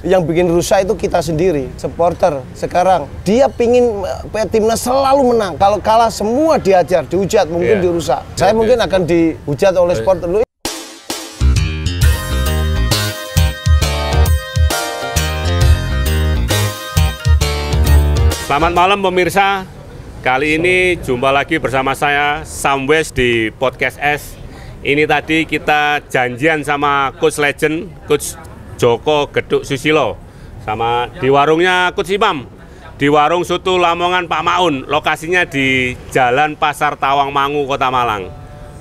Yang bikin rusak itu kita sendiri, supporter. Sekarang dia pingin timnas selalu menang. Kalau kalah semua diajar, dihujat, mungkin dirusak. Saya mungkin akan dihujat oleh supporter. Selamat malam pemirsa. Kali ini jumpa lagi bersama saya Sam West di Podcast S. Ini tadi kita janjian sama Coach Legend, Coach Joko Geduk Susilo, sama di warungnya Coach Imam, di warung soto Lamongan Pak Maun. Lokasinya di Jalan Pasar Tawangmangu, Kota Malang.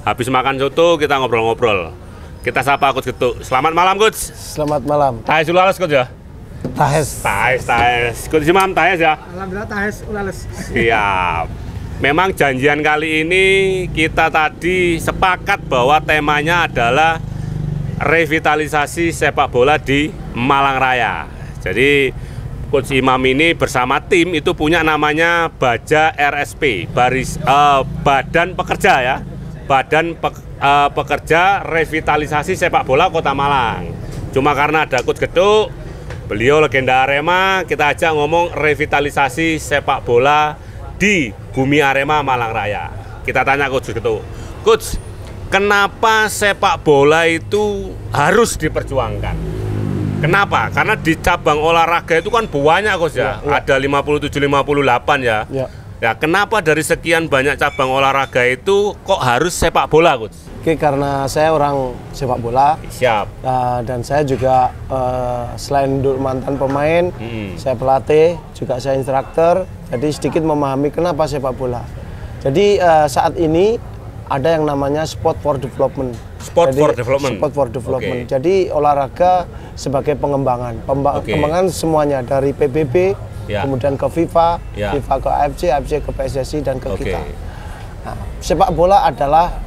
Habis makan soto kita ngobrol-ngobrol. Kita sapa Coach Geduk. Selamat malam Coach. Selamat malam. Tahes ulales Coach ya? Tahes. Coach Imam tahes ya? Alhamdulillah tahes ulales. Siap. Memang janjian kali ini kita tadi sepakat bahwa temanya adalah revitalisasi sepak bola di Malang Raya. Jadi Coach Imam ini bersama tim itu punya namanya Baja RSP, Badan Pekerja ya, Pekerja Revitalisasi Sepak Bola Kota Malang. Cuma karena ada Coach Geduk, beliau legenda Arema, kita ajak ngomong revitalisasi sepak bola di Bumi Arema Malang Raya. Kita tanya Coach Geduk, Coach, kenapa sepak bola itu harus diperjuangkan? Kenapa? Karena di cabang olahraga itu kan banyak Coach ya. Ada 57, 58 ya. Ya, kenapa dari sekian banyak cabang olahraga itu kok harus sepak bola Coach? Oke, karena saya orang sepak bola. Siap. Dan saya juga selain dulu mantan pemain, saya pelatih, juga saya instruktur. Jadi sedikit memahami kenapa sepak bola. Jadi saat ini ada yang namanya sport for development. Sport for development. Jadi olahraga sebagai pengembangan. Pengembangan semuanya dari PBB, kemudian ke FIFA, FIFA ke AFC, AFC ke PSSI dan ke kita. Nah, sepak bola adalah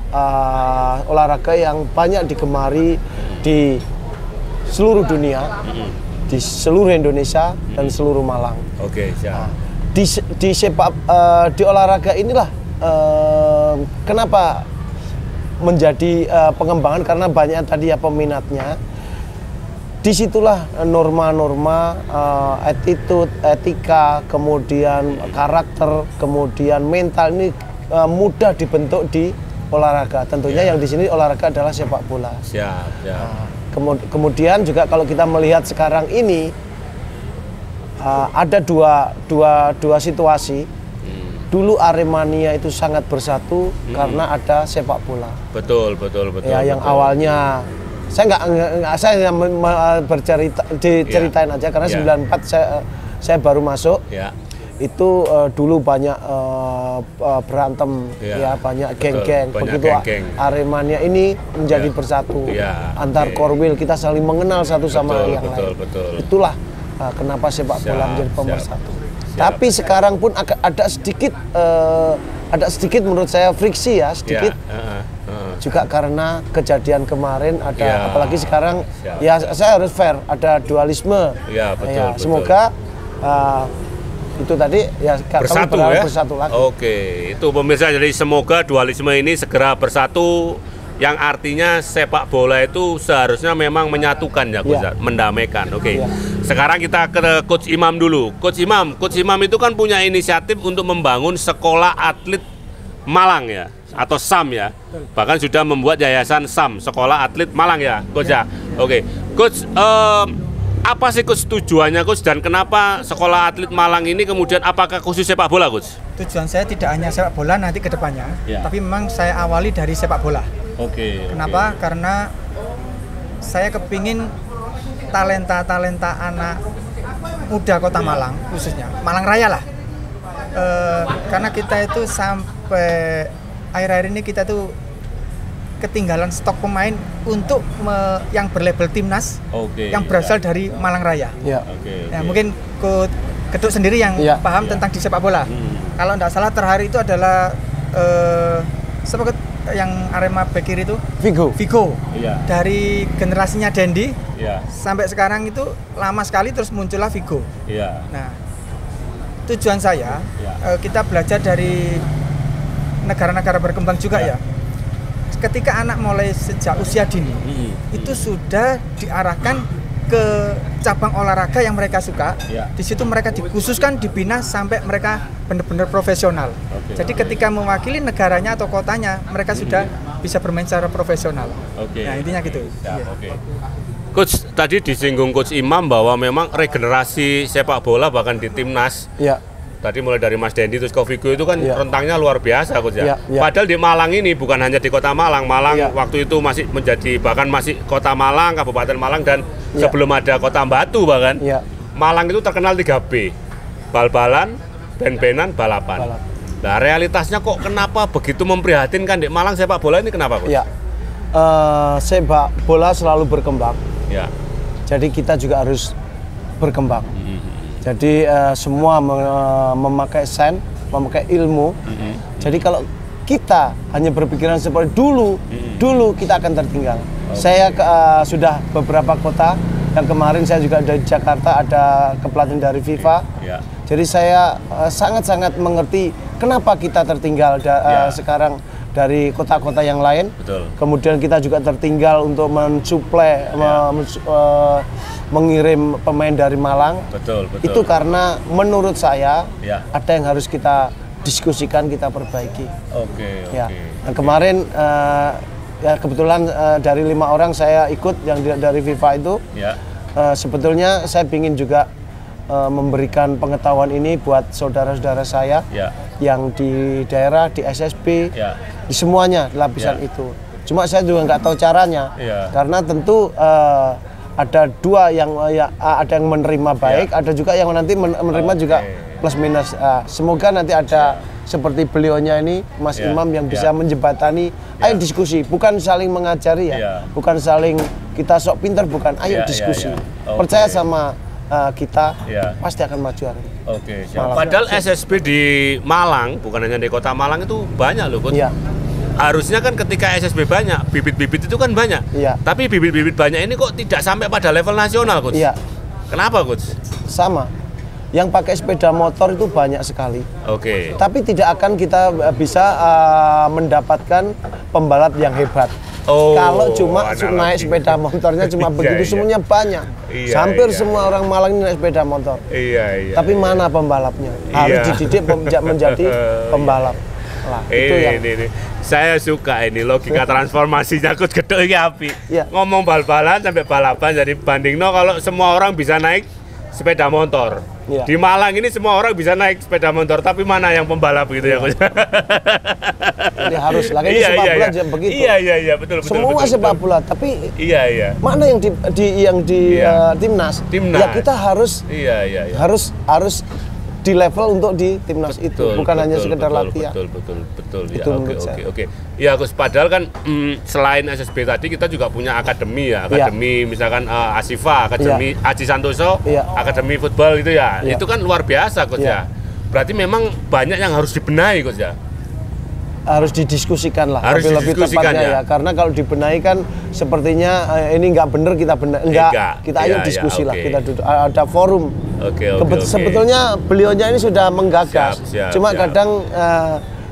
olahraga yang banyak digemari di seluruh dunia, di seluruh Indonesia dan seluruh Malang. Nah, di olahraga inilah kenapa menjadi pengembangan, karena banyak tadi ya peminatnya. Disitulah norma-norma, attitude, etika, kemudian karakter, kemudian mental ini mudah dibentuk di olahraga. Tentunya yang di sini olahraga adalah sepak bola. Kemudian juga kalau kita melihat sekarang ini ada dua situasi. Dulu Aremania itu sangat bersatu karena ada sepak bola. Betul. Ya, yang awalnya saya bercerita diceritain aja karena 94 saya baru masuk. Itu dulu banyak berantem, banyak geng-geng. Begitu Aremania ini menjadi bersatu antar korwil, kita saling mengenal satu sama yang lain. Itulah kenapa sepak bola menjadi pemersatu. Tapi sekarang pun ada sedikit menurut saya friksi ya, sedikit. Juga karena kejadian kemarin ada, apalagi sekarang ya saya harus fair, ada dualisme. Semoga itu tadi ya bersatu lagi. Oke, itu pemirsa, jadi semoga dualisme ini segera bersatu, yang artinya sepak bola itu seharusnya memang menyatukan ya Coach, mendamaikan. Sekarang kita ke Coach Imam dulu. Coach Imam itu kan punya inisiatif untuk membangun sekolah atlet Malang ya, atau SAM ya. Bahkan sudah membuat yayasan SAM, Sekolah Atlet Malang ya Coach ya. Coach, apa sih Coach tujuannya Coach, dan kenapa Sekolah Atlet Malang ini kemudian apakah khusus sepak bola Coach? Tujuan saya tidak hanya sepak bola nanti ke depannya, tapi memang saya awali dari sepak bola. Kenapa? Karena saya kepingin talenta anak muda Kota Malang, khususnya Malang Raya lah. Karena kita itu sampai akhir-akhir ini kita tuh ketinggalan stok pemain untuk yang berlabel timnas, yang berasal dari Malang Raya. Mungkin Coach Geduk sendiri yang paham tentang di sepak bola. Kalau tidak salah terakhir itu adalah siapa yang Arema back kiri itu? Vigo. Dari generasinya Dendi sampai sekarang itu lama sekali, terus muncullah Vigo. Nah, tujuan saya kita belajar dari negara-negara berkembang juga ya. Ketika anak mulai sejak usia dini itu sudah diarahkan ke cabang olahraga yang mereka suka. Di situ mereka dikhususkan, dibina sampai mereka benar-benar profesional. Jadi ketika mewakili negaranya atau kotanya, mereka sudah bisa bermain secara profesional. Nah, intinya gitu. Coach, tadi disinggung Coach Imam bahwa memang regenerasi sepak bola bahkan di timnas. Tadi mulai dari Mas Dendi terus Kofigo itu kan rentangnya luar biasa, Coach ya. Padahal di Malang ini bukan hanya di Kota Malang. Malang waktu itu masih menjadi bahkan masih Kota Malang, Kabupaten Malang dan sebelum ada Kota Batu bahkan. Malang itu terkenal 3B. Bal-balan, ben-benan, balapan. Nah, realitasnya kok kenapa begitu memprihatinkan di Malang sepak bola ini kenapa, Coach? Sepak bola selalu berkembang. Jadi kita juga harus berkembang. Jadi semua memakai sains, memakai ilmu. Jadi kalau kita hanya berpikiran seperti dulu kita akan tertinggal. Saya sudah beberapa kota, yang kemarin saya juga dari Jakarta ada kepelatihan dari FIFA. Jadi saya sangat-sangat mengerti kenapa kita tertinggal sekarang dari kota-kota yang lain. Kemudian kita juga tertinggal untuk mensuplai, mengirim pemain dari Malang. Itu karena menurut saya ada yang harus kita diskusikan, kita perbaiki. Dan kemarin kebetulan dari 5 orang saya ikut yang dari FIFA itu. Sebetulnya saya ingin juga memberikan pengetahuan ini buat saudara-saudara saya yang di daerah, di SSB, di semuanya lapisan itu. Cuma saya juga nggak tahu caranya, karena tentu ada dua yang ada yang menerima baik, ada juga yang nanti menerima juga plus minus. Semoga nanti ada seperti beliaunya ini, Mas Imam, yang bisa menjembatani. Ayo diskusi, bukan saling mengajari bukan saling kita sok pinter, bukan. Ayo diskusi, percaya sama kita, pasti akan maju hari ini. Padahal SSB di Malang, bukan hanya di Kota Malang itu banyak loh, Coach. Harusnya kan ketika SSB banyak, bibit-bibit itu kan banyak. Tapi bibit-bibit banyak ini kok tidak sampai pada level nasional, Coach. Kenapa, Coach? Sama. Yang pakai sepeda motor itu banyak sekali. Tapi tidak akan kita bisa mendapatkan pembalap yang hebat. Kalau cuma naik sepeda motornya cuma begitu, semuanya banyak. Hampir semua orang Malang ini naik sepeda motor. Tapi mana pembalapnya? Harus dididik menjadi pembalap. Itu ini. Saya suka ini logika transformasinya, Coach Gedhe iki api. Ngomong bal-balan sampai balapan, jadi bandingno kalau semua orang bisa naik sepeda motor. Di Malang ini semua orang bisa naik sepeda motor, tapi mana yang pembalap gitu ya, Coach? Jadi harus lagi sepak bola begitu. Betul. Semua sepak bola, tapi mana yang di timnas? Ya kita harus di level untuk di timnas itu, bukan hanya sekedar latihan. Betul. Oke. Ya, Gus, padahal kan selain SSB tadi kita juga punya akademi akademi misalkan Asifa, akademi Aji Santoso, akademi football itu itu kan luar biasa, Coach ya. Berarti memang banyak yang harus dibenahi, Coach ya. Harus didiskusikan lah, lebih tepatnya karena kalau dibenahi kan sepertinya ini nggak bener, kita kita ayo diskusi lah, kita duduk, ada forum. Sebetulnya beliaunya ini sudah menggagas, cuma kadang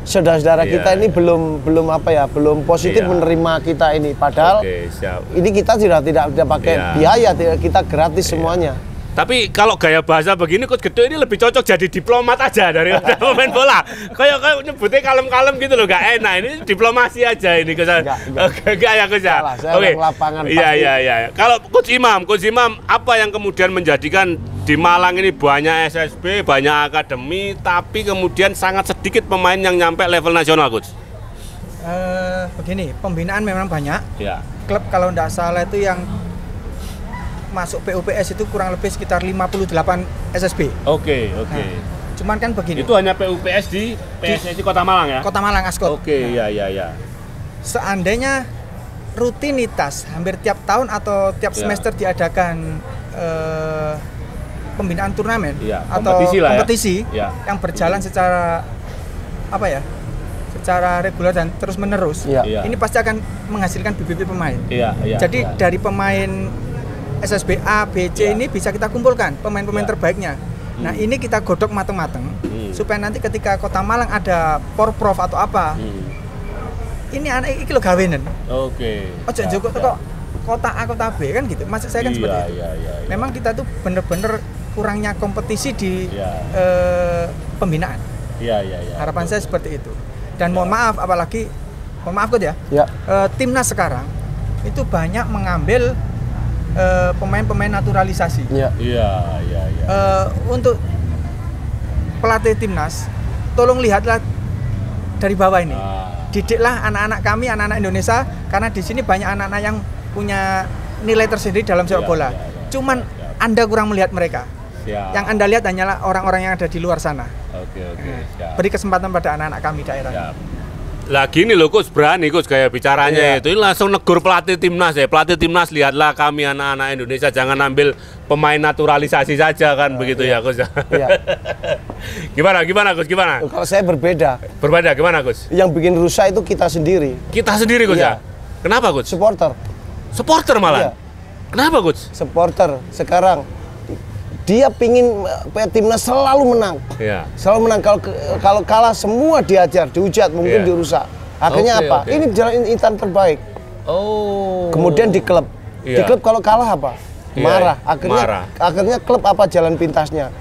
saudara-saudara kita ini belum positif menerima kita ini, padahal ini kita sudah tidak pakai biaya, kita gratis semuanya. Tapi kalau gaya bahasa begini, Coach Gedhe ini lebih cocok jadi diplomat aja daripada pemain bola. Kayak nyebutnya kalem-kalem gitu loh, gak enak. Ini diplomasi aja ini, Coach. Enggak ya, Coach ya. Iya. Kalau Coach Imam, apa yang kemudian menjadikan di Malang ini banyak SSB, banyak akademi, tapi kemudian sangat sedikit pemain yang nyampe level nasional, Coach? Begini, pembinaan memang banyak. Klub kalau tidak salah itu yang masuk PUPS itu kurang lebih sekitar 58 SSB. Nah, cuman kan begini. Itu hanya PUPS di PSSI Kota Malang ya? Kota Malang, Ascot. Iya. Seandainya rutinitas hampir tiap tahun atau tiap semester diadakan pembinaan turnamen atau kompetisi yang berjalan secara secara reguler dan terus menerus, ini pasti akan menghasilkan bibit pemain. Jadi dari pemain SSB A, B, C ini bisa kita kumpulkan pemain-pemain terbaiknya. Nah, ini kita godok mateng-mateng supaya nanti ketika Kota Malang ada Porprov atau apa, ini anak iki lho gawenan. Ojo njoko kok kota A kota B kan gitu. Maksud saya kan seperti itu. Memang kita tuh bener-bener kurangnya kompetisi di pembinaan. Harapan saya seperti itu. Dan mohon maaf, apalagi mohon maaf Coach ya. Timnas sekarang itu banyak mengambil pemain-pemain naturalisasi. Untuk pelatih timnas, tolong lihatlah dari bawah ini. Didiklah anak-anak kami, anak-anak Indonesia, karena di sini banyak anak-anak yang punya nilai tersendiri dalam sepak bola. Cuman Anda kurang melihat mereka. Yang Anda lihat hanyalah orang-orang yang ada di luar sana. Beri kesempatan pada anak-anak kami daerah. Lah gini loh Coach, berani Coach kayak bicaranya itu. Ini langsung negur pelatih timnas ya. Pelatih timnas, lihatlah kami anak-anak Indonesia, jangan ambil pemain naturalisasi saja kan begitu ya Coach. Gimana Coach, gimana? Kalau saya berbeda. Berbeda gimana Coach? Yang bikin rusak itu kita sendiri. Kita sendiri Coach ya? Kenapa Coach? Supporter malah? Kenapa Coach? Supporter sekarang dia pingin timnas selalu menang, selalu menang. Kalau kalah semua diajar, dihujat, mungkin dirusak. Akhirnya apa? Ini jalan instan terbaik. Kemudian di klub kalau kalah apa? Marah. Akhirnya klub apa jalan pintasnya?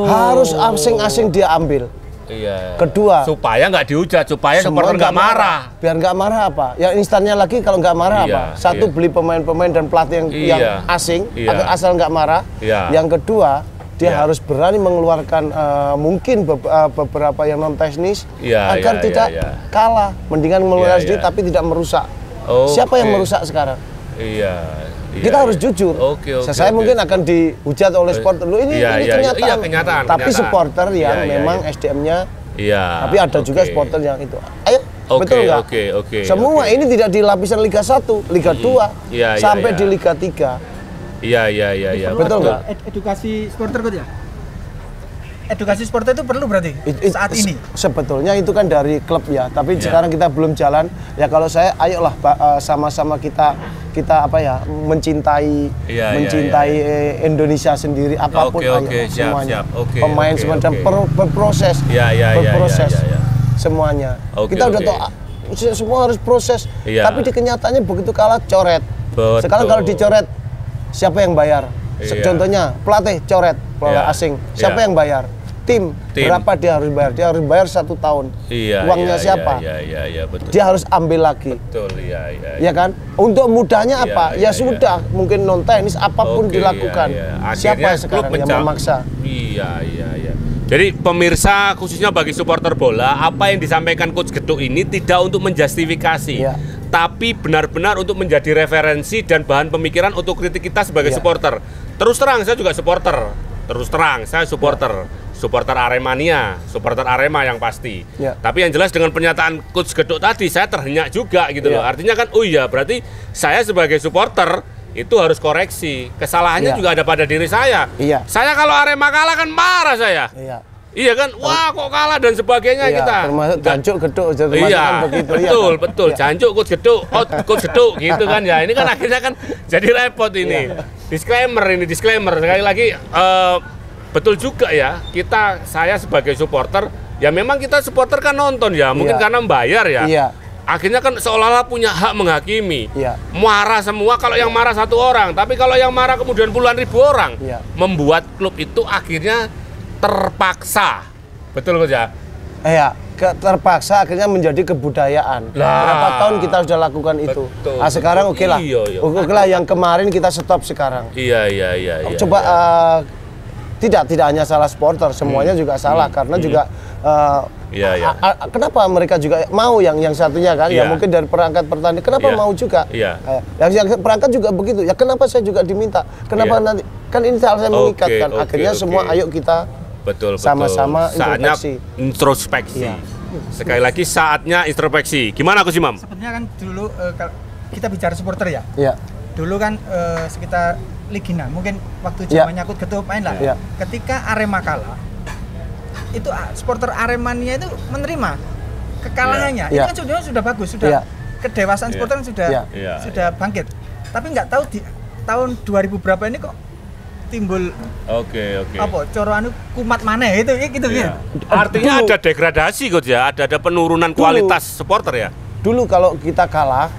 Harus asing-asing dia ambil. Kedua, supaya nggak dihujat, supaya supporter nggak marah. Biar nggak marah apa? Yang instannya lagi kalau nggak marah apa? Satu, beli pemain-pemain dan pelatih yang asing, asal nggak marah. Yang kedua, dia harus berani mengeluarkan mungkin beberapa yang non teknis agar tidak kalah. Mendingan mengeluarkan sendiri tapi tidak merusak. Siapa yang merusak sekarang? Kita harus jujur. Saya mungkin akan dihujat oleh supporter. Ini kenyataan. Tapi supporter yang memang SDM-nya. Tapi ada juga supporter yang itu. Ayo, betul nggak? Semua ini tidak di lapisan Liga 1, Liga 2, sampai di Liga 3. Betul nggak? Edukasi supporter Coach ya? Edukasi supporter itu perlu berarti saat ini? Sebetulnya itu kan dari klub ya, tapi sekarang kita belum jalan. Ya kalau saya, ayolah sama-sama kita apa ya, mencintai Indonesia sendiri, apapun semuanya. Pemain semacam berproses, semuanya. Kita udah tahu semua harus proses, tapi di kenyataannya begitu kalah coret. Sekarang kalau dicoret, siapa yang bayar? Contohnya pelatih coret, pelatih asing, siapa yang bayar? Tim. Berapa dia harus bayar? Dia harus bayar 1 tahun. Uangnya siapa? Betul. Dia harus ambil lagi. Betul, ya kan? Untuk mudahnya apa? Sudah, mungkin non teknis apapun dilakukan. Siapa sekarang yang memaksa? Jadi pemirsa, khususnya bagi supporter bola, apa yang disampaikan Coach Geduk ini tidak untuk menjustifikasi, tapi benar-benar untuk menjadi referensi dan bahan pemikiran untuk kritik kita sebagai supporter. Terus terang, saya juga supporter. Supporter Aremania, supporter Arema yang pasti. Tapi yang jelas dengan pernyataan Coach Geduk tadi, saya terhenyak juga gitu loh. Artinya kan, berarti saya sebagai supporter itu harus koreksi. Kesalahannya juga ada pada diri saya. Saya kalau Arema kalah kan marah saya. Iya kan, wah kok kalah dan sebagainya kita. Termasuk Jancuk Geduk, betul. Jancuk Coach Geduk gitu kan ya. Ini kan akhirnya kan jadi repot ini. Disclaimer sekali lagi. Betul juga ya, saya sebagai supporter, ya memang kita supporter kan nonton ya, mungkin karena membayar ya. Akhirnya kan seolah-olah punya hak menghakimi. Marah semua kalau yang marah 1 orang, tapi kalau yang marah kemudian puluhan ribu orang, membuat klub itu akhirnya terpaksa. Betul Coach ya? Terpaksa akhirnya menjadi kebudayaan. Berapa tahun kita sudah lakukan itu. Sekarang oke lah, yang kemarin kita stop sekarang. Coba tidak hanya salah supporter, semuanya juga salah karena juga kenapa mereka juga mau yang satunya kan, ya mungkin dari perangkat pertandingan kenapa mau juga, yang perangkat juga begitu, ya kenapa saya juga diminta, kenapa nanti kan ini salah saya mengikat kan, akhirnya semua ayo kita sama-sama introspeksi. Sekali lagi saatnya introspeksi. Gimana Coach Imam? Sebenarnya kan dulu kita bicara supporter ya. Dulu kan sekitar Ligina, mungkin waktu zamannya Coach Geduk main lah. Ketika Arema kalah, itu supporter Aremania itu menerima kekalahannya. Ini kan sudah bagus, sudah kedewasaan supporter sudah bangkit. Tapi nggak tahu di tahun 2000 berapa ini kok timbul apa coroan kumat mana itu ya. Artinya ada degradasi Coach ya, ada penurunan kualitas supporter ya. Dulu kalau kita kalah,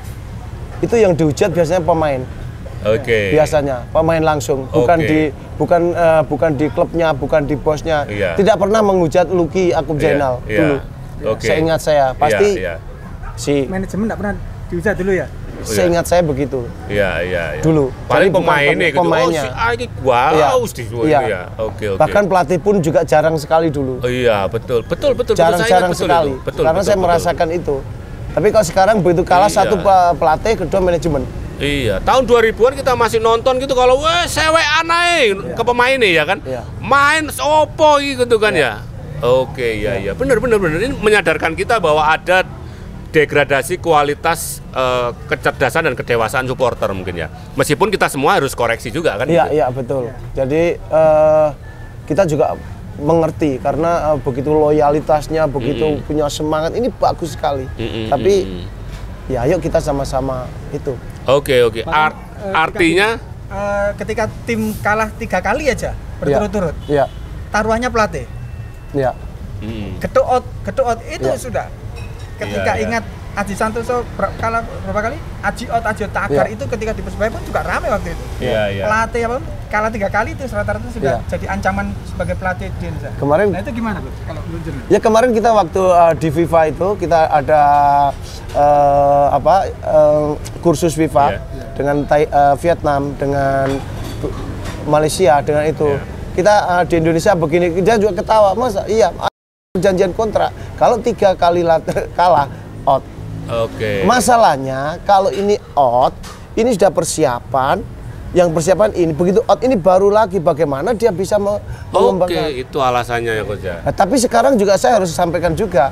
itu yang dihujat biasanya pemain. Biasanya pemain langsung, bukan di klubnya, bukan di bosnya. Tidak pernah menghujat Lucky Akub Zainal dulu. Seingat saya pasti si manajemen tidak pernah dihujat dulu ya. Seingat saya begitu. Iya. Dulu. Paling pemainnya gitu. Pemainnya. Bahkan pelatih pun juga jarang sekali dulu. Iya, betul. Jarang sekali. Karena saya merasakan itu. Tapi kalau sekarang begitu kalah satu pelatih, kedua manajemen. Iya, tahun 2000-an kita masih nonton gitu kalau sewek aneh ke pemainnya ya kan. Main opo gitu kan ya. Iya. Bener. Ini menyadarkan kita bahwa ada degradasi kualitas kecerdasan dan kedewasaan supporter mungkin ya. Meskipun kita semua harus koreksi juga kan. Iya, betul. Jadi kita juga mengerti karena begitu loyalitasnya, begitu punya semangat, ini bagus sekali. Tapi ya ayo kita sama-sama itu. Oke. Artinya ketika tim kalah 3 kali aja berturut-turut. Taruhannya pelatih. Geduk itu sudah. Ketika ingat Aji Santoso kalah berapa kali? Aji out tagar itu ketika di Persebaya pun juga ramai waktu itu. Pelatih apa? Kalah 3 kali itu rata-rata sudah jadi ancaman sebagai pelatih di Indonesia. Kemarin. Nah itu gimana tuh kalau menurut? Ya kemarin kita waktu di FIFA itu kita ada kursus FIFA dengan Vietnam, dengan Malaysia, dengan itu. Kita di Indonesia begini, dia juga ketawa, masa iya perjanjian kontrak kalau 3 kali kalah out. Masalahnya kalau ini out, ini sudah persiapan, yang persiapan ini begitu out ini baru lagi bagaimana dia bisa mengembangkan. Itu alasannya ya Coach ya. Nah, tapi sekarang juga saya harus sampaikan juga,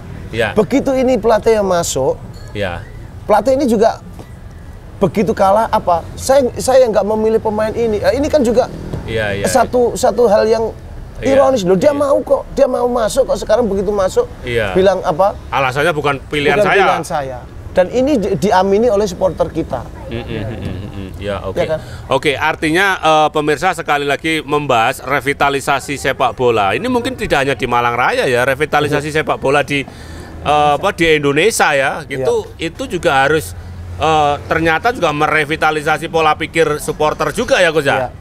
begitu ini pelatih yang masuk, pelatih ini juga begitu kalah apa? Saya nggak memilih pemain ini. Ini kan juga satu hal yang ironis loh, dia mau kok, dia mau masuk kok, sekarang begitu masuk bilang apa? Alasannya bukan pilihan saya. Dan ini diamini oleh supporter kita. Artinya pemirsa sekali lagi membahas revitalisasi sepak bola. Ini mungkin tidak hanya di Malang Raya ya, revitalisasi sepak bola di Indonesia ya, gitu. Itu juga harus ternyata juga merevitalisasi pola pikir supporter juga ya Coach ya.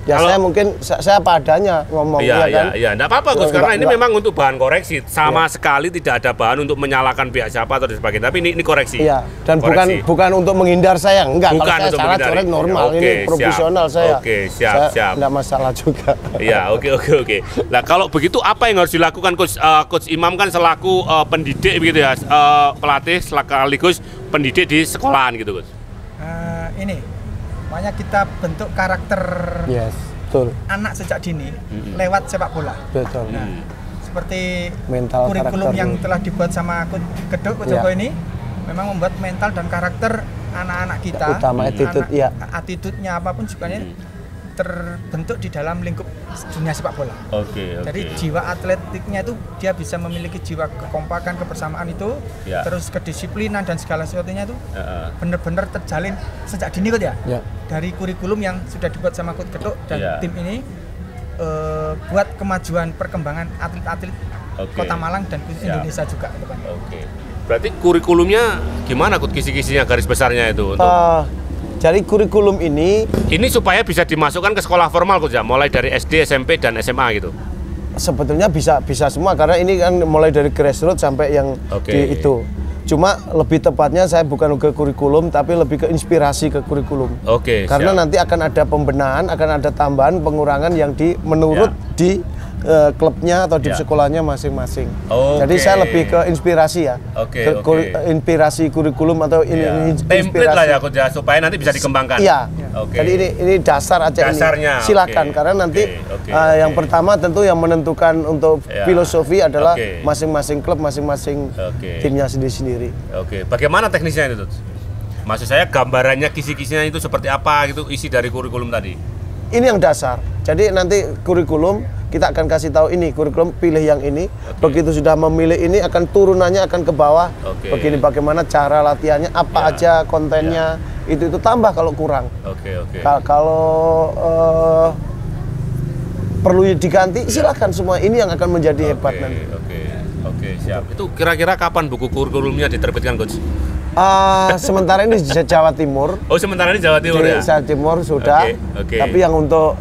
Saya mungkin saya apa adanya ngomong kan. Enggak apa-apa Gus, karena ini memang untuk bahan koreksi. Sama sekali tidak ada bahan untuk menyalahkan pihak siapa atau sebagainya. Tapi ini koreksi. Dan koreksi. bukan untuk menghindar saya, enggak. Kalau saya salah coret normal, ini profesional saya. Siap. Enggak masalah juga. Oke. Nah, kalau begitu apa yang harus dilakukan Coach Imam kan selaku pendidik begitu ya, pelatih sekaligus pendidik di sekolahan gitu, Gus. Makanya kita bentuk karakter anak sejak dini lewat sepak bola. Nah, seperti mental kurikulum yang telah dibuat sama Geduk Joko ini memang membuat mental dan karakter anak-anak kita, utama attitude-nya apapun juga terbentuk di dalam lingkup dunia sepak bola. Jadi jiwa atletiknya itu dia bisa memiliki jiwa kekompakan, kebersamaan itu, terus kedisiplinan dan segala sesuatunya itu benar-benar terjalin sejak dini Coach ya. Dari kurikulum yang sudah dibuat sama Coach Geduk dan tim ini buat kemajuan perkembangan atlet-atlet Kota Malang dan Indonesia juga ke depan. Berarti kurikulumnya gimana Coach, kisi-kisinya garis besarnya itu untuk Jadi kurikulum ini supaya bisa dimasukkan ke sekolah formal Coach ya, mulai dari SD, SMP dan SMA gitu. Sebetulnya bisa semua karena ini kan mulai dari grassroots sampai yang di itu. Cuma lebih tepatnya saya bukan ke kurikulum tapi lebih ke inspirasi ke kurikulum. Karena nanti akan ada pembenahan, akan ada tambahan, pengurangan yang menurut di klubnya atau di sekolahnya masing-masing. Jadi saya lebih ke inspirasi ya, inspirasi kurikulum atau template lah ya Coach ya, supaya nanti bisa dikembangkan. Jadi ini dasar aja. Dasarnya, ini. Silakan karena nanti yang pertama tentu yang menentukan untuk filosofi adalah masing-masing klub, masing-masing timnya sendiri-sendiri. Bagaimana teknisnya itu? Maksud saya gambarannya, kisi-kisinya itu seperti apa gitu, isi dari kurikulum tadi? Ini yang dasar. Jadi nanti kurikulum kita akan kasih tahu ini kurikulum, pilih yang ini. Begitu sudah memilih ini akan turunannya akan ke bawah. Begini bagaimana cara latihannya, apa aja kontennya, itu tambah kalau kurang. Kalau perlu diganti silakan semua, ini yang akan menjadi hebat nanti. Siap. Itu kira-kira kapan buku kurikulumnya diterbitkan Coach? Sementara ini di Jawa Timur. Oh, sementara ini Jawa Timur ya? Jawa Timur sudah. Tapi yang untuk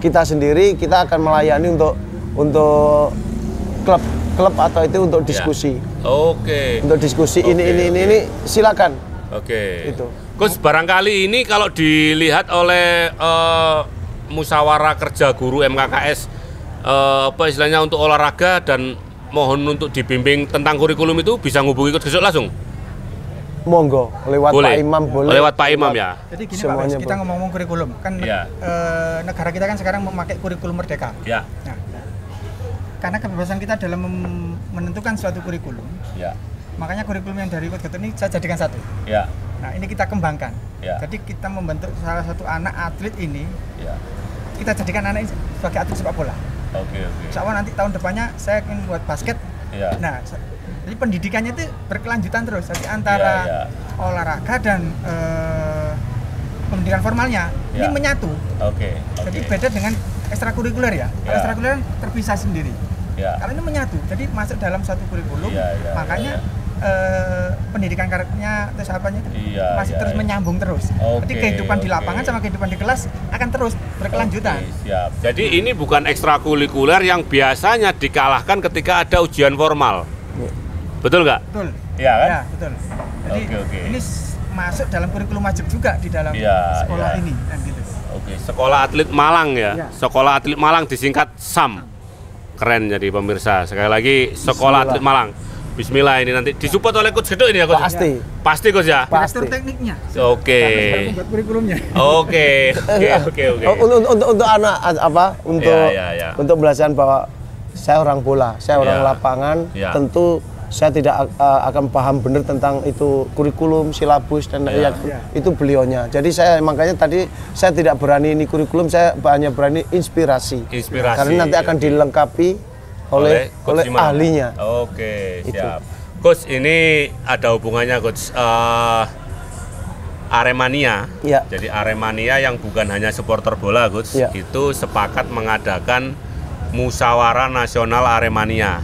kita sendiri, kita akan melayani untuk klub atau itu untuk diskusi. Untuk diskusi ini silakan. Itu. Gus, barangkali ini kalau dilihat oleh musyawarah kerja guru MKKS, apa istilahnya untuk olahraga dan mohon untuk dibimbing tentang kurikulum itu, bisa ngubungi Coach Gedok langsung? Monggo, lewat Pak Imam boleh. Lewat Pak Imam ya. Jadi gini Pak, kita ngomong kurikulum kan negara kita kan sekarang memakai kurikulum merdeka. Ya. Nah, karena kebebasan kita dalam menentukan suatu kurikulum. Ya. Makanya kurikulum yang dari Coach Gedok ini saya jadikan satu. Ya. Nah, ini kita kembangkan. Ya. Jadi kita membentuk salah satu anak atlet ini. Ya. Kita jadikan anak ini sebagai atlet sepak bola. Insya Allah nanti tahun depannya saya ingin buat basket. Ya. Nah, jadi pendidikannya itu berkelanjutan terus. Jadi antara olahraga dan pendidikan formalnya ini menyatu. Jadi beda dengan ekstrakurikuler ya. Ekstrakurikuler terpisah sendiri. Kalau ini menyatu, jadi masuk dalam satu kurikulum. Makanya pendidikan karakternya terus apanya itu masih terus menyambung terus. Jadi kehidupan di lapangan sama kehidupan di kelas akan terus berkelanjutan. Siap. Jadi ini bukan ekstrakurikuler yang biasanya dikalahkan ketika ada ujian formal. Betul nggak? Betul. Iya kan? Ya, betul. Jadi ini masuk dalam kurikulum wajib juga di dalam sekolah ini kan gitu. Sekolah Atlet Malang ya. Sekolah Atlet Malang disingkat SAM. Keren jadi pemirsa. Sekali lagi Sekolah Atlet Malang. Bismillah, ini nanti disupport oleh Coach Gedok ini ya, Coach? Pasti Coach ya? Direktur tekniknya. Buat kurikulumnya. Oke. Untuk anak apa? Untuk belajar bahwa saya orang bola, saya orang lapangan, tentu saya tidak akan paham benar tentang itu kurikulum, silabus dan itu beliaunya. Jadi saya makanya tadi saya tidak berani ini kurikulum, saya hanya berani inspirasi. Karena nanti akan dilengkapi oleh ahlinya. Siap. Coach, ini ada hubungannya Coach Aremania. Jadi Aremania yang bukan hanya supporter bola, Coach, itu sepakat mengadakan Musyawarah Nasional Aremania.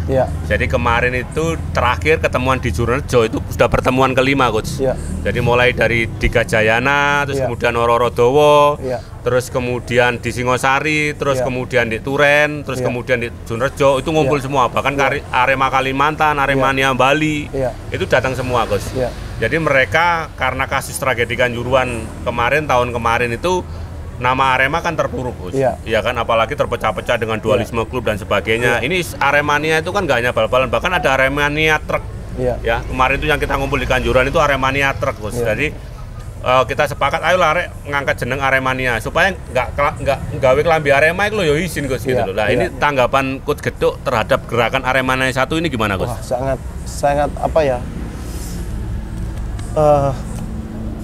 Jadi kemarin itu terakhir ketemuan di Jurnejo, itu sudah pertemuan kelima, Coach. Jadi mulai dari di Gajayana, terus kemudian Rorodowo, terus kemudian di Singosari, terus kemudian di Turen, terus kemudian di Jurnejo, itu ngumpul semua. Bahkan Arema Kalimantan, Aremania Bali, itu datang semua, Coach. Jadi mereka karena kasus tragedi Kanjuruhan kemarin, tahun kemarin itu nama Arema kan terpuruk, Gus. Iya kan, apalagi terpecah-pecah dengan dualisme klub dan sebagainya. Ini Aremania itu kan nggak hanya bal-balan, bahkan ada Aremania truk. Ya, kemarin itu yang kita ngumpul di Kanjuruhan itu Aremania truk, Gus. Jadi kita sepakat, ayo lah ngangkat jeneng Aremania supaya nggak gawe kelambi Arema itu yo izin, Gus, gitu loh. Nah, ini tanggapan Coach Gedok terhadap gerakan Aremania 1 ini gimana, Gus? Sangat apa ya?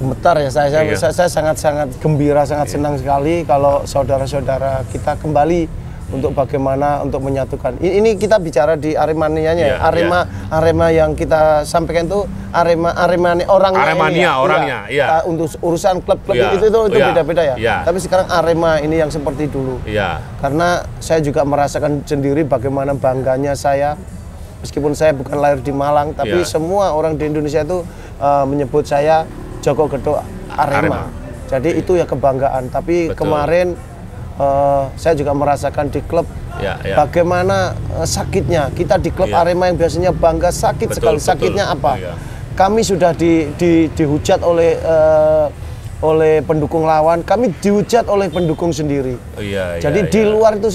Gemetar ya, saya sangat gembira, sangat senang sekali kalau saudara-saudara kita kembali untuk bagaimana untuk menyatukan. Ini kita bicara di Aremanianya, Arema yang kita sampaikan itu Aremania orangnya. Untuk urusan klub-klub itu beda-beda ya. Tapi sekarang Arema ini yang seperti dulu. Karena saya juga merasakan sendiri bagaimana bangganya saya, meskipun saya bukan lahir di Malang, tapi semua orang di Indonesia itu menyebut saya Joko Gedok Arema. Jadi itu ya kebanggaan. Tapi kemarin saya juga merasakan di klub bagaimana sakitnya kita di klub Arema yang biasanya bangga, sakit sekali. Sakitnya apa? Kami sudah dihujat oleh pendukung lawan, kami dihujat oleh pendukung sendiri. Jadi di luar itu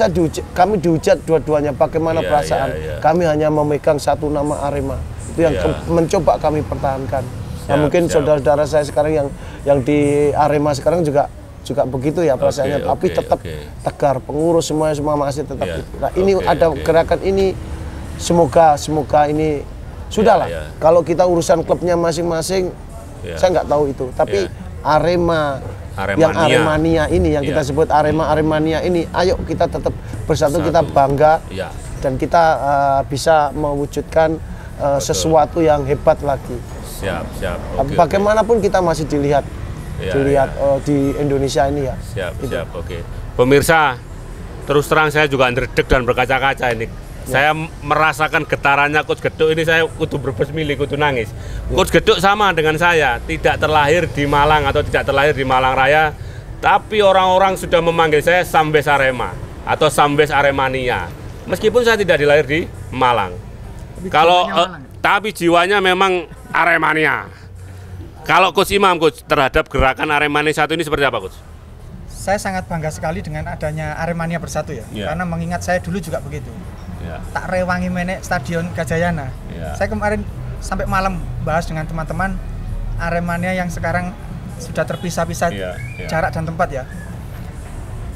kami dihujat dua-duanya. Bagaimana perasaan? Kami hanya memegang satu nama Arema. Itu yang mencoba kami pertahankan. Nah, mungkin saudara-saudara saya sekarang yang di Arema sekarang juga begitu ya perasaannya, tapi tetap tegar, pengurus semua masih tetap itu. Nah, ini ada gerakan ini, semoga ini sudahlah. Kalau kita urusan klubnya masing-masing, saya nggak tahu itu. Tapi yang Aremania ini yang kita sebut Aremania ini, ayo kita tetap bersatu, kita bangga dan kita bisa mewujudkan sesuatu yang hebat lagi. Siap. Bagaimanapun kita masih dilihat di Indonesia ini ya. Siap. Pemirsa, terus terang saya juga ndredeg dan berkaca-kaca ini. Saya merasakan getarannya Coach Geduk ini, saya kudu berbes milih, kudu nangis. Coach Geduk sama dengan saya, tidak terlahir di Malang atau tidak terlahir di Malang Raya, tapi orang-orang sudah memanggil saya Sambes Arema atau Sambes Aremania. Meskipun saya tidak dilahir di Malang. Tapi jiwanya memang Aremania. Kalau Coach Imam, Coach, terhadap gerakan Aremania satu ini seperti apa, Coach? Saya sangat bangga sekali dengan adanya Aremania Bersatu ya, karena mengingat saya dulu juga begitu. Tak rewangi menek Stadion Gajayana. Saya kemarin sampai malam bahas dengan teman-teman Aremania yang sekarang sudah terpisah-pisah jarak dan tempat ya.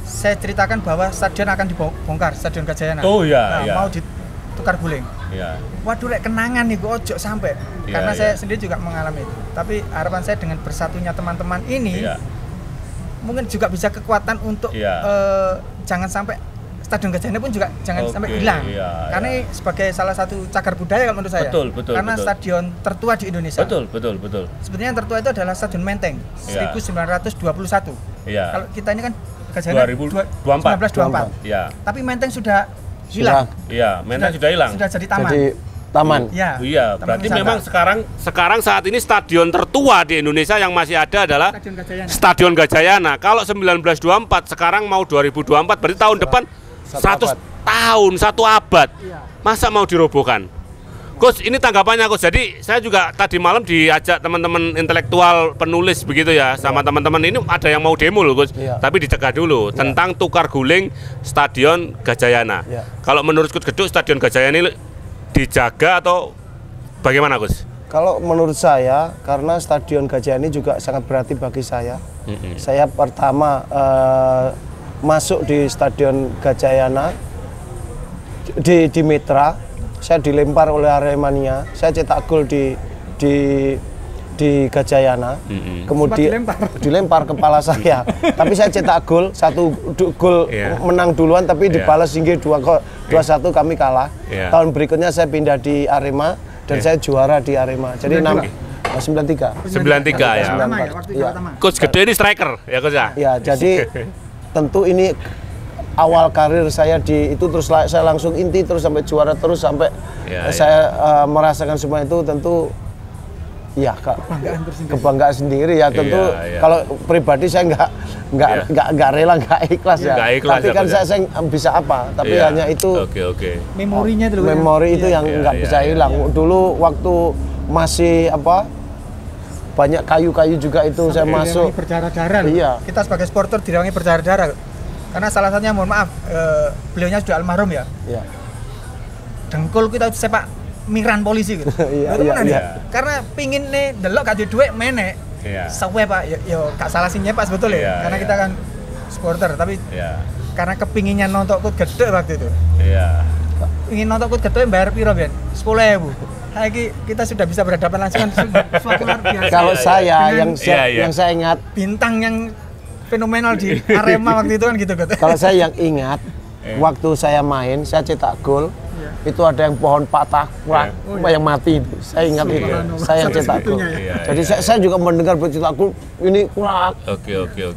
Saya ceritakan bahwa stadion akan dibongkar, Stadion Gajayana. Mau ditukar guling. Waduh, rek kenangan nih, gue ojo sampai. Karena saya sendiri juga mengalami itu. Tapi harapan saya dengan bersatunya teman-teman ini, mungkin juga bisa kekuatan untuk jangan sampai Stadion Gajayana pun juga jangan sampai hilang. Karena sebagai salah satu cagar budaya kalau menurut saya. Karena stadion tertua di Indonesia. Betul. Sebenarnya yang tertua itu adalah Stadion Menteng 1921. Kalau kita ini kan Gajayana 1924. Tapi Menteng sudah hilang. Menteng sudah hilang. Sudah jadi taman. Taman. Berarti memang sekarang saat ini stadion tertua di Indonesia yang masih ada adalah Stadion Gajayana. Kalau 1924, sekarang mau 2024, berarti tahun depan 100 tahun, 1 abad. Masa mau dirobohkan? Coach, ini tanggapannya Coach. Jadi saya juga tadi malam diajak teman-teman intelektual penulis begitu ya, sama teman-teman ini ada yang mau demo loh Coach. Tapi dicegah dulu tentang tukar guling Stadion Gajayana. Kalau menurut Coach Geduk, Stadion Gajayana ini dijaga atau bagaimana Gus? Kalau menurut saya, karena Stadion Gajayana ini juga sangat berarti bagi saya. Saya pertama masuk di Stadion Gajayana di Mitra, saya dilempar oleh Aremania, saya cetak gol di Gajayana, kemudian dilempar kepala saya, tapi saya cetak gol, gol menang duluan, tapi dibalas hingga 2-1 kami kalah. Tahun berikutnya saya pindah di Arema dan saya juara di Arema. Jadi 93 ya. Coach Geduk ini striker ya Coach ya? Ya, jadi tentu ini awal karir saya di itu, terus saya langsung inti terus sampai juara terus sampai saya merasakan semua itu, tentu ya kebanggaan sendiri ya tentu. Kalau pribadi saya nggak rela, nggak ikhlas ya. Tapi kan saya bisa apa? Tapi hanya itu memorinya itu, memori itu yang nggak bisa hilang. Dulu waktu masih banyak kayu-kayu juga itu saya masuk berdarah-darah. Kita sebagai supporter direwangi berdarah-darah. Karena salah satunya, mohon maaf, beliaunya sudah almarhum ya. Dengkul kita sepak miran polisi gitu. Karena pingin nih delok gak duit menek. Sewe Pak, yo gak salah sih Pak sebetulnya. Karena kita kan supporter, tapi karena kepinginnya nonton Coach Geduk waktu itu. Ingin nonton Coach Geduk bayar piro Ben? 10.000. Lagi kita sudah bisa berhadapan langsung kan suatu luar biasa. Kalau saya yang saya ingat, bintang yang fenomenal di Arema waktu itu kan gitu. Kalau saya yang ingat, waktu saya main, saya cetak gol, itu ada yang pohon patah, yang mati itu. Saya ingat itu, saya yang cetak gol. Jadi saya juga mendengar bercetak gol, ini kurak.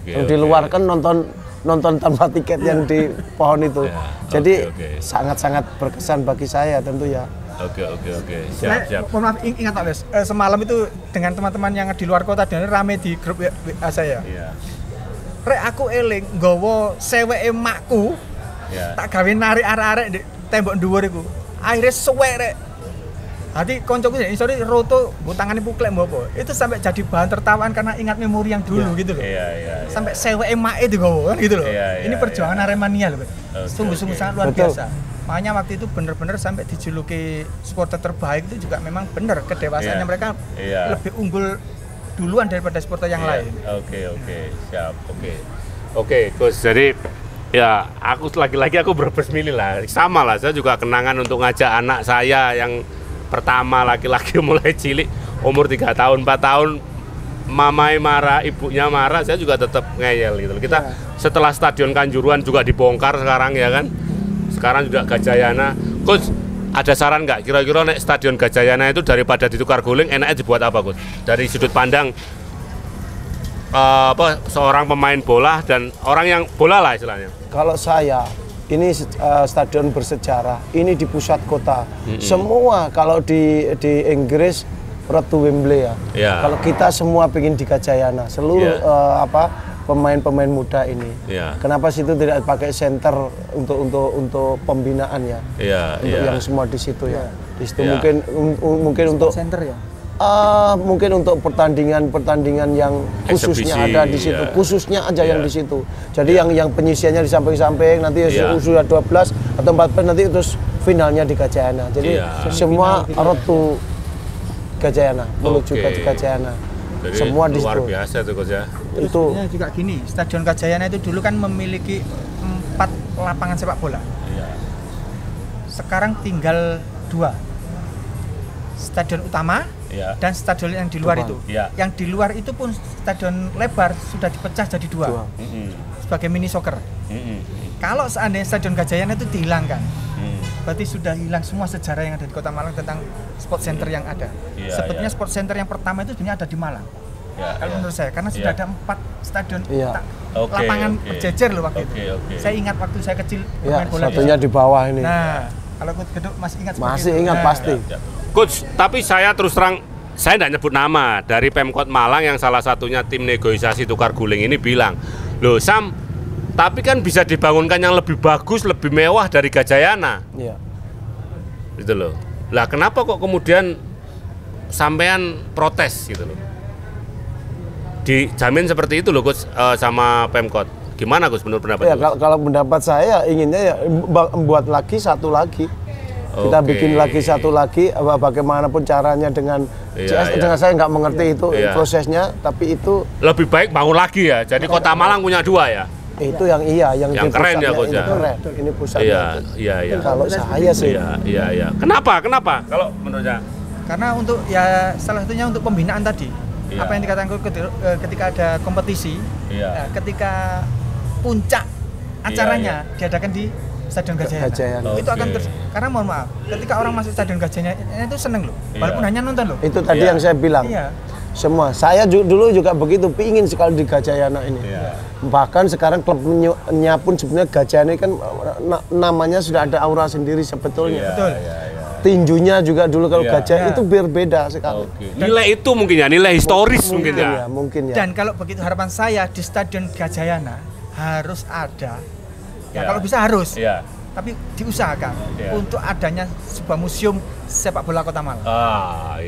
Yang diluarkan nonton tanpa tiket yang di pohon itu. Jadi sangat-sangat berkesan bagi saya tentu ya. Siap. Mohon maaf, ingat Pak Wes, semalam itu dengan teman-teman yang di luar kota dan rame di grup WA saya. Rek aku eling nggawa seweke makku. Tak gawe narik arek-arek di tembok dhuwur iku. Akhire suwek rek. Hati koncoku ya iso roto mbok tangane puklek mbok apa. Itu sampai jadi bahan tertawaan karena ingat memori yang dulu gitu loh. Sampai seweke make digawa kan gitu loh. Ini perjuangan Aremania loh. Sungguh-sungguh sangat luar biasa. Makanya waktu itu bener-bener sampai dijuluki supporter terbaik itu juga memang bener kedewasaannya mereka lebih unggul duluan daripada supporter yang lain. Siap. Oke, Coach. Jadi ya aku lagi-lagi aku berbesmili lah. Sama lah, saya juga kenangan untuk ngajak anak saya yang pertama laki-laki mulai cilik, umur 3 tahun, 4 tahun, mamai marah, ibunya marah, saya juga tetap ngeyel gitu. Kita setelah Stadion Kanjuruhan juga dibongkar sekarang ya kan. Sekarang juga Gajayana. Coach, ada saran nggak kira-kira nek Stadion Gajayana itu daripada ditukar guling enaknya dibuat apa Coach? Dari sudut pandang seorang pemain bola dan orang yang bola lah istilahnya. Kalau saya ini stadion bersejarah, ini di pusat kota. Semua kalau di Inggris road to Wembley ya. Kalau kita semua pengen di Gajayana, seluruh pemain-pemain muda ini. Kenapa situ tidak pakai center untuk pembinaan ya? Untuk yang semua di situ ya. Di situ mungkin untuk center ya. Mungkin untuk pertandingan yang khususnya ada di situ, khususnya aja yang di situ. Jadi yang penyisiannya di samping-samping, nanti sudah 12 atau 14 nanti terus finalnya di Gajayana. Jadi semua road to Gajayana, menuju ke Gajayana. Jadi semua di luar situ. Biasa tuh Coach ya. Itu juga gini, Stadion Gajayana itu dulu kan memiliki 4 lapangan sepak bola. Sekarang tinggal 2. Stadion utama dan stadion yang di luar itu. Yang di luar itu pun stadion lebar sudah dipecah jadi 2. Sebagai mini soccer. Kalau seandainya Stadion Gajayana itu dihilangkan, berarti sudah hilang semua sejarah yang ada di Kota Malang tentang sport center yang ada. Sebetulnya sport center yang pertama itu sebenarnya ada di Malang. Kalau menurut saya, karena sudah ada 4 stadion lapangan berjejer loh waktu itu. Saya ingat waktu saya kecil bermain bola. Satunya di bawah ini. Nah, kalau Coach Geduk masih ingat Masih ingat pasti. Coach, tapi saya terus terang, saya tidak nyebut nama, dari Pemkot Malang yang salah satunya tim negosiasi tukar guling ini bilang, loh Sam, tapi kan bisa dibangunkan yang lebih bagus, lebih mewah dari Gajayana. Gitu loh. Lah kenapa kok kemudian sampean protes gitu loh? Dijamin seperti itu loh Coach sama Pemkot. Gimana Coach menurut pendapat kalau pendapat saya inginnya ya buat lagi satu lagi. Kita bikin lagi satu lagi, bagaimanapun caranya dengan dengan saya nggak mengerti itu prosesnya, tapi itu lebih baik bangun lagi ya. Jadi Kota Malang punya 2 ya. Itu yang yang keren ya Coach ya. Keren. Ini pusatnya. Iya. Kalau saya sih. Iya. Kenapa? Kalau menurut saya? Karena untuk salah satunya untuk pembinaan tadi. Apa yang dikatakan ketika ada kompetisi, ketika puncak acaranya diadakan di Stadion Gajayana. Itu akan karena mohon maaf, ketika orang masuk Stadion Gajayana itu seneng loh, walaupun hanya nonton loh. Itu tadi yang saya bilang. Semua, saya dulu juga begitu, pingin sekali di Gajayana ini. Bahkan sekarang klubnya pun sebenarnya Gajayana ini kan namanya sudah ada aura sendiri sebetulnya. Betul. Tinjunya juga dulu kalau Gajah itu berbeda sekali. Nilai itu mungkin ya, nilai historis mungkin ya. Dan kalau begitu harapan saya di Stadion Gajayana harus ada. Kalau bisa harus. Tapi diusahakan untuk adanya sebuah museum sepak bola Kota Malang.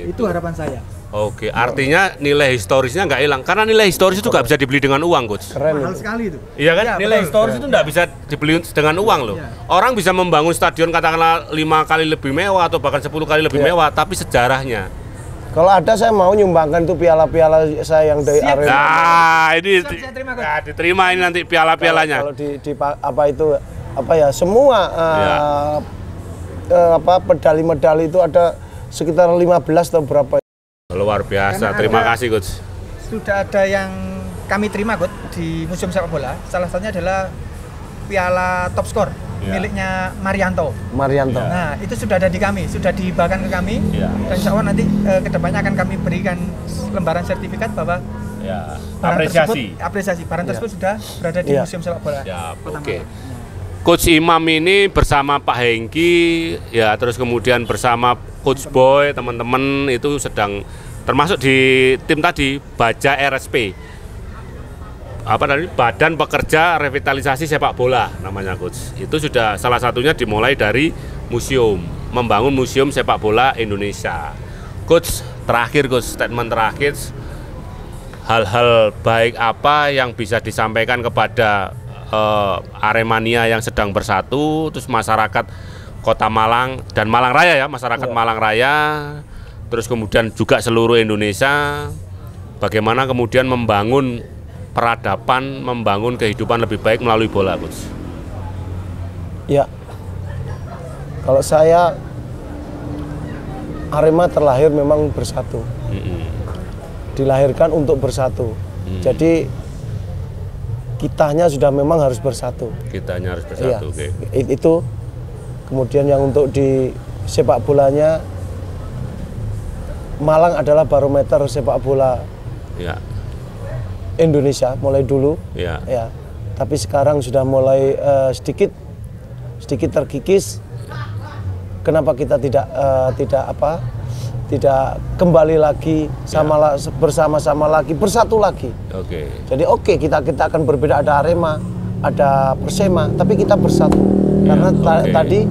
Itu harapan saya. Oke, artinya nilai historisnya nggak hilang. Karena nilai historis itu nggak bisa dibeli dengan uang, Coach. Keren. Mahal sekali itu. Iya kan? Nilai historis itu nggak bisa dibeli dengan uang loh. Orang bisa membangun stadion katakanlah 5 kali lebih mewah atau bahkan 10 kali lebih mewah, tapi sejarahnya. Kalau ada saya mau nyumbangkan itu piala-piala saya yang dari Arema. Nah, ini diterima ini nanti piala-pialanya. Kalau di semua medali-medali itu ada sekitar 15 atau berapa. Luar biasa, terima kasih Coach. Sudah ada yang kami terima Coach di Museum Sepak Bola. Salah satunya adalah piala top skor miliknya Marianto. Nah, itu sudah ada di kami, sudah dihibahkan ke kami. Dan insya Allah nanti kedepannya akan kami berikan lembaran sertifikat bahwa apresiasi barang tersebut sudah berada di Museum Sepak Bola. Oke. Coach Imam ini bersama Pak Hengki, terus kemudian bersama Coach Boy, teman-teman itu sedang termasuk di tim tadi Baja RSP. Badan Pekerja Revitalisasi Sepak Bola namanya Coach. Itu sudah salah satunya dimulai dari museum, membangun museum sepak bola Indonesia. Coach, terakhir Coach, statement terakhir, hal-hal baik apa yang bisa disampaikan kepada Aremania yang sedang bersatu, terus masyarakat Kota Malang dan Malang Raya ya, masyarakat Malang Raya, terus kemudian juga seluruh Indonesia, bagaimana kemudian membangun peradaban, membangun kehidupan lebih baik melalui bola, Coach. Ya, kalau saya Arema terlahir memang bersatu, dilahirkan untuk bersatu, jadi kitanya sudah memang harus bersatu. Kitanya harus bersatu, Itu kemudian yang untuk di sepak bolanya, Malang adalah barometer sepak bola Indonesia mulai dulu. Tapi sekarang sudah mulai sedikit sedikit terkikis. Kenapa kita tidak kembali lagi bersama-sama lagi, bersatu lagi. Jadi kita akan berbeda, ada Arema, ada Persema, tapi kita bersatu. Karena tadi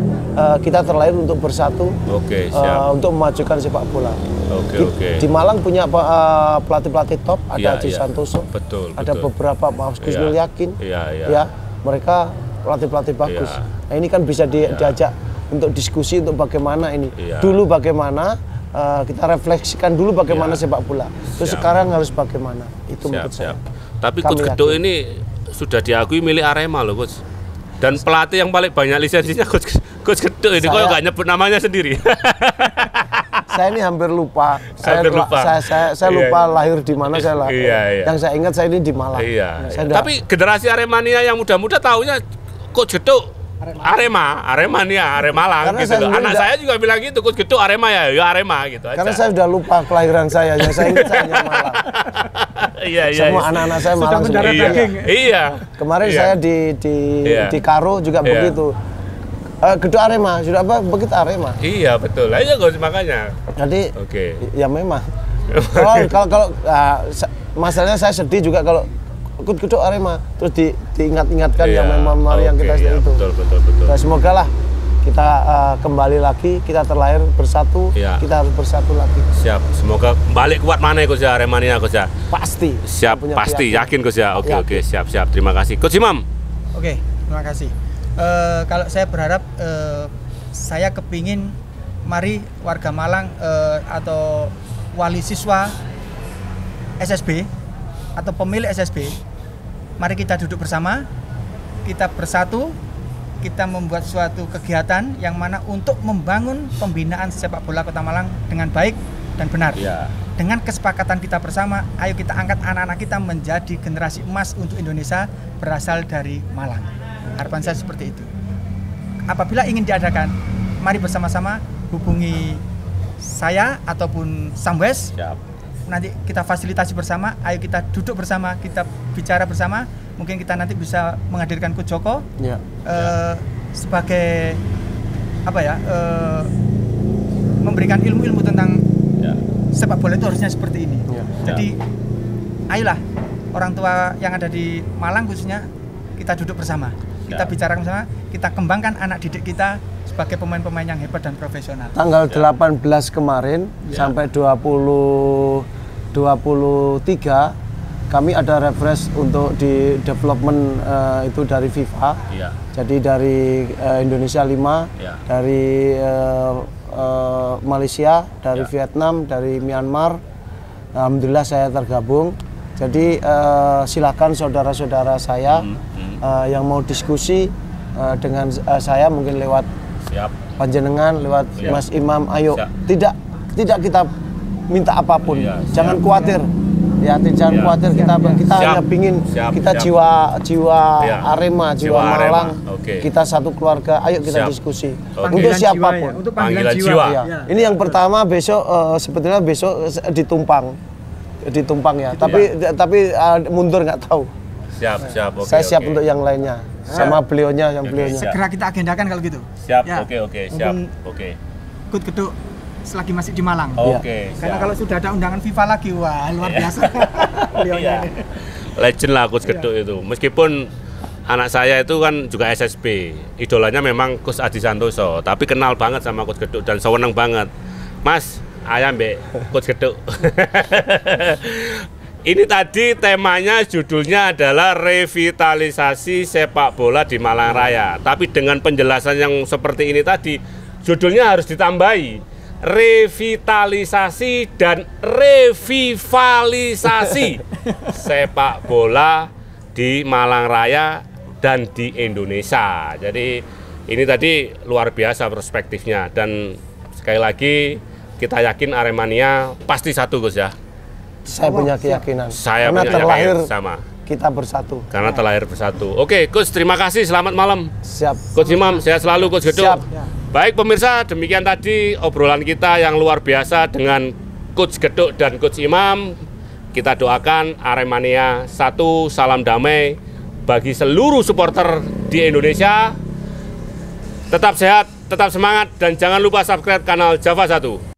kita terlahir untuk bersatu, untuk memajukan sepak bola. Di Malang punya pelatih-pelatih top, ada Haji Santoso, ada beberapa Mas Kusnul Yakin, ya mereka pelatih-pelatih bagus. Nah, ini kan bisa diajak untuk diskusi untuk bagaimana ini. Dulu bagaimana kita refleksikan dulu bagaimana sepak bola. Terus sekarang harus bagaimana. Itu menurut saya. Tapi Coach Geduk ini sudah diakui milik Arema loh, Coach. Dan pelatih yang paling banyak lisensinya Coach Geduk ini, kok nggak nyebut namanya sendiri. Saya ini hampir lupa. Saya lupa lahir di mana saya lahir. Yang saya ingat saya ini di Malang. Tapi generasi Aremania yang muda-muda tahunya Coach Geduk Aremania, Aremalang gitu loh. Anak saya juga bilang gitu, Coach Geduk Arema ya Arema gitu aja. Karena saya sudah lupa kelahiran saya, yang saya ingat saya hanya Malang. Semua anak-anak saya Malang semua. Kemarin saya di Karo juga begitu. Geduk Arema, sudah begitu Arema. Iya betul, iya Coach, makanya. Jadi ya memang. Kalau masalahnya saya sedih juga kalau Geduk Arema terus diingat-ingatkan yang memang yang kita itu. Betul. Nah, semoga lah kita kembali lagi, kita terlahir bersatu, kita harus bersatu lagi. Siap, semoga balik kuat mana ya Coach Aremania Coach ya? Pasti. Siap, pasti yakin Coach ya. Oke, siap. Terima kasih Coach Imam. Oke, terima kasih. Kalau saya berharap, saya kepingin mari warga Malang atau wali siswa SSB atau pemilik SSB, mari kita duduk bersama, kita bersatu, kita membuat suatu kegiatan yang mana untuk membangun pembinaan sepak bola Kota Malang dengan baik dan benar. Dengan kesepakatan kita bersama, ayo kita angkat anak-anak kita menjadi generasi emas untuk Indonesia berasal dari Malang. Harapan saya seperti itu. Apabila ingin diadakan, mari bersama-sama hubungi saya ataupun Samwes. Nanti kita fasilitasi bersama, ayo kita duduk bersama, kita bicara bersama. Mungkin kita nanti bisa menghadirkan Coach Joko sebagai memberikan ilmu-ilmu tentang sepak bola itu harusnya seperti ini. Jadi ayolah orang tua yang ada di Malang khususnya, kita duduk bersama, kita bicara bersama, kita kembangkan anak didik kita sebagai pemain-pemain yang hebat dan profesional. Tanggal 18 kemarin sampai 23 kami ada refresh untuk di development itu dari FIFA. Jadi dari Indonesia 5, dari Malaysia, dari Vietnam, dari Myanmar. Alhamdulillah saya tergabung. Jadi silakan saudara-saudara saya yang mau diskusi dengan saya mungkin lewat panjenengan, lewat Mas Imam, ayo. Tidak kita minta apapun, jangan khawatir. Jangan khawatir, kita hanya pingin kita jiwa Arema, jiwa Malang, kita satu keluarga, ayo kita diskusi. Untuk siapapun. Untuk panggilan jiwa. Ini yang pertama, besok sebetulnya besok ditumpang ya. Tapi mundur nggak tahu. Siap. Saya siap untuk yang lainnya. Sama beliaunya. Segera kita agendakan kalau gitu. Siap. Siap. Coach Geduk selagi masih di Malang. Karena siap. kalau sudah ada undangan FIFA lagi, wah luar biasa. Legend lah Coach Geduk itu. Meskipun anak saya itu kan juga SSB, idolanya memang Coach Haji Santoso, tapi kenal banget sama Coach Geduk dan seneng banget. Mas, ayam be Coach Geduk. Ini tadi temanya, judulnya adalah revitalisasi sepak bola di Malang Raya. Tapi dengan penjelasan yang seperti ini tadi, judulnya harus ditambahi revitalisasi dan revitalisasi sepak bola di Malang Raya dan di Indonesia. Jadi ini tadi luar biasa perspektifnya, dan sekali lagi kita yakin Aremania pasti satu Gus ya. Saya punya keyakinan. Karena terlahir sama. Kita bersatu. Karena terlahir bersatu. Oke, Coach, terima kasih. Selamat malam. Siap. Coach Imam, sehat selalu Coach Geduk. Siap. Baik pemirsa, demikian tadi obrolan kita yang luar biasa dengan Coach Geduk dan Coach Imam. Kita doakan Aremania satu, salam damai bagi seluruh supporter di Indonesia. Tetap sehat, tetap semangat, dan jangan lupa subscribe kanal Java 1.